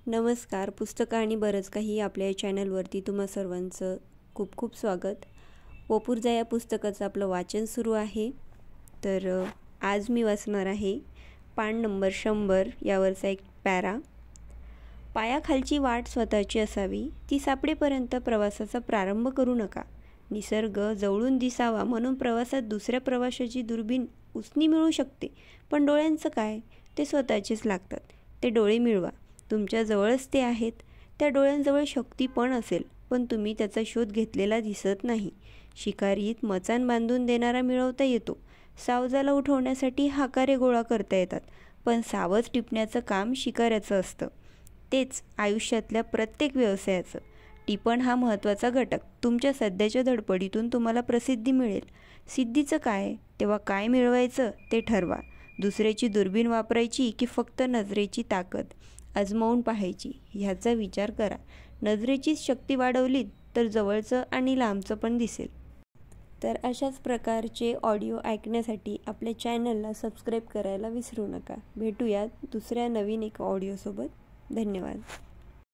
नमस्कार. पुस्तकं आणि बरंच काही आपल्या या चॅनलवरती तुम्हा सर्वांचं खूप खूप स्वागत. पोपुर्जा या पुस्तकाचं आपलं वाचन सुरू आहे. तर आज मी वाचणार आहे पान नंबर 100 यावरचा एक पॅरा. पायाखालची वाट स्वतःची असावी, ती सापडेपर्यंत प्रवासाचा प्रारंभ करू नका. निसर्ग जवळून दिसावा म्हणून प्रवासात दुसऱ्या प्रवाशाची दुर्बीण उसनी मिळू शकते, पण डोळ्यांचं काय? ते स्वतःचेच लागतात. ते डोळे मिळवा. तुमच्या जवळच ते आहेत. त्या डोळ्यांजवळ शक्ती पण असेल, पण तुम्ही त्याचा शोध घेतलेला दिसत नाही. शिकारीत मचाण बांधून देणारा मिळवता येतो. सावजाला उठवण्यासाठी हाकारे गोळा करता येतात, पण सावज टिपण्याचं काम शिकाऱ्याचं असतं. तेच आयुष्यातल्या प्रत्येक व्यवसायाचं. टिपण हा महत्त्वाचा घटक. तुमच्या सध्याच्या धडपडीतून तुम्हाला प्रसिद्धी मिळेल. सिद्धीचं काय? तेव्हा काय मिळवायचं ते ठरवा. दुसऱ्याची दुर्बीण वापरायची की फक्त नजरेची ताकद आजमावून पाहायची ह्याचा विचार करा. नजरेचीच शक्ती वाढवलीत तर जवळचं आणि लांबचं पण दिसेल. तर अशाच प्रकारचे ऑडिओ ऐकण्यासाठी आपल्या चॅनलला सबस्क्राईब करायला विसरू नका. भेटूयात दुसऱ्या नवीन एका ऑडिओसोबत. धन्यवाद.